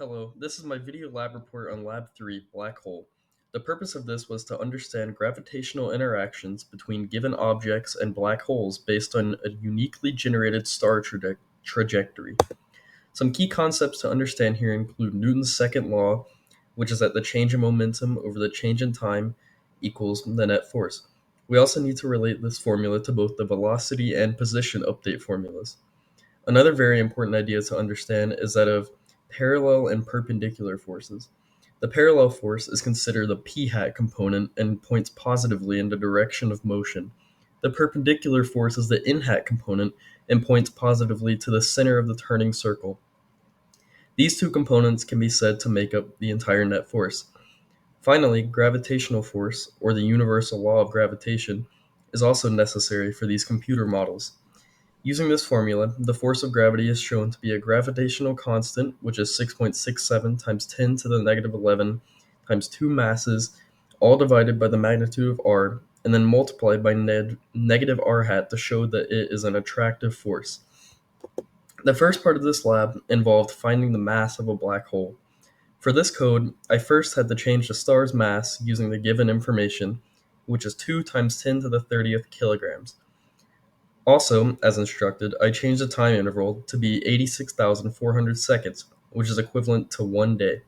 Hello, this is my video lab report on Lab 3, Black Hole. The purpose of this was to understand gravitational interactions between given objects and black holes based on a uniquely generated star trajectory. Some key concepts to understand here include Newton's second law, which is that the change in momentum over the change in time equals the net force. We also need to relate this formula to both the velocity and position update formulas. Another very important idea to understand is that of parallel and perpendicular forces. The parallel force is considered the p hat component and points positively in the direction of motion. The perpendicular force is the in hat component and points positively to the center of the turning circle. These two components can be said to make up the entire net force. Finally, gravitational force, or the universal law of gravitation, is also necessary for these computer models. Using this formula, the force of gravity is shown to be a gravitational constant, which is 6.67 times 10 to the negative 11 times 2 masses, all divided by the magnitude of r, and then multiplied by negative r hat to show that it is an attractive force. The first part of this lab involved finding the mass of a black hole. For this code, I first had to change the star's mass using the given information, which is 2 times 10 to the 30th kilograms. Also, as instructed, I changed the time interval to be 86,400 seconds, which is equivalent to 1 day.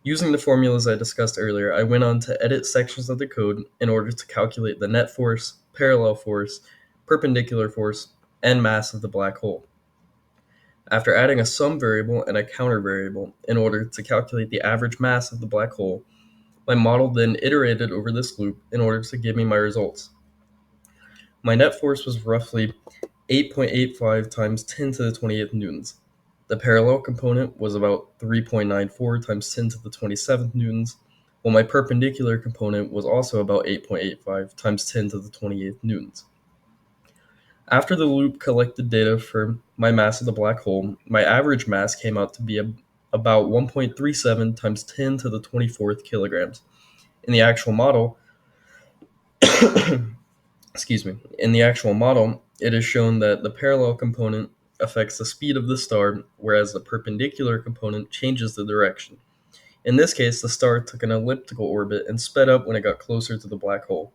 Using the formulas I discussed earlier, I went on to edit sections of the code in order to calculate the net force, parallel force, perpendicular force, and mass of the black hole. After adding a sum variable and a counter variable in order to calculate the average mass of the black hole, my model then iterated over this loop in order to give me my results. My net force was roughly 8.85 times 10 to the 28th newtons. The parallel component was about 3.94 times 10 to the 27th newtons, while my perpendicular component was also about 8.85 times 10 to the 28th newtons. After the loop collected data for my mass of the black hole, my average mass came out to be about 1.37 times 10 to the 24th kilograms. In the actual model, in the actual model, it is shown that the parallel component affects the speed of the star, whereas the perpendicular component changes the direction. In this case, the star took an elliptical orbit and sped up when it got closer to the black hole.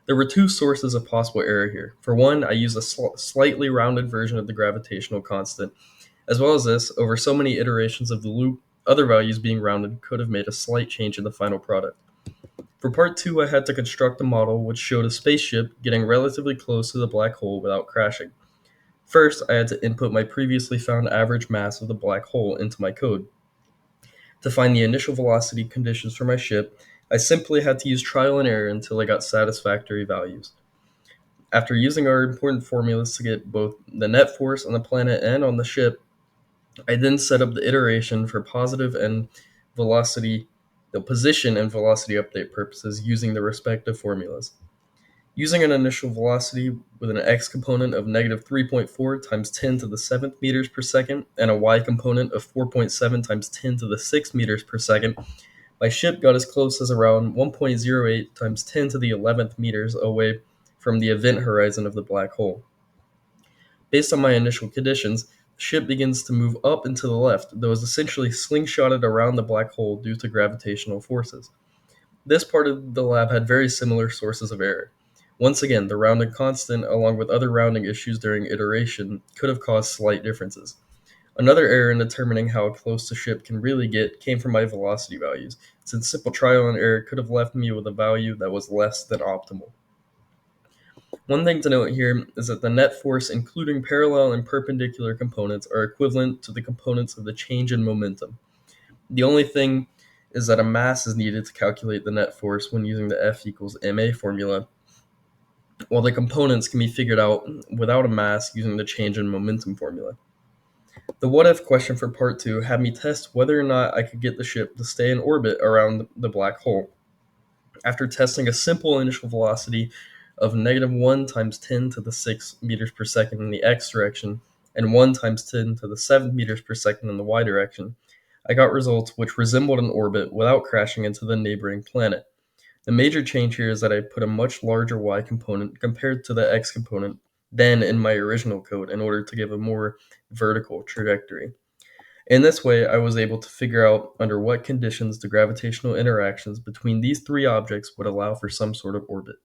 There were two sources of possible error here. For one, I used a slightly rounded version of the gravitational constant. As well as this, over so many iterations of the loop, other values being rounded could have made a slight change in the final product. For part 2, I had to construct a model which showed a spaceship getting relatively close to the black hole without crashing. First, I had to input my previously found average mass of the black hole into my code. To find the initial velocity conditions for my ship, I simply had to use trial and error until I got satisfactory values. After using our important formulas to get both the net force on the planet and on the ship, I then set up the iteration for positive and velocity, the position and velocity update purposes using the respective formulas. Using an initial velocity with an x component of negative 3.4 times 10 to the 7th meters per second and a y component of 4.7 times 10 to the 6th meters per second, my ship got as close as around 1.08 times 10 to the 11th meters away from the event horizon of the black hole. Based on my initial conditions, the ship begins to move up and to the left, though is essentially slingshotted around the black hole due to gravitational forces. This part of the lab had very similar sources of error. Once again, the rounded constant, along with other rounding issues during iteration, could have caused slight differences. Another error in determining how close the ship can really get came from my velocity values, since simple trial and error could have left me with a value that was less than optimal. One thing to note here is that the net force, including parallel and perpendicular components, are equivalent to the components of the change in momentum. The only thing is that a mass is needed to calculate the net force when using the F equals ma formula, while the components can be figured out without a mass using the change in momentum formula. The what if question for part 2 had me test whether or not I could get the ship to stay in orbit around the black hole. After testing a simple initial velocity of negative 1 times 10 to the 6 meters per second in the x direction and 1 times 10 to the 7 meters per second in the y direction, I got results which resembled an orbit without crashing into the neighboring planet. The major change here is that I put a much larger y component compared to the x component than in my original code in order to give a more vertical trajectory. In this way, I was able to figure out under what conditions the gravitational interactions between these three objects would allow for some sort of orbit.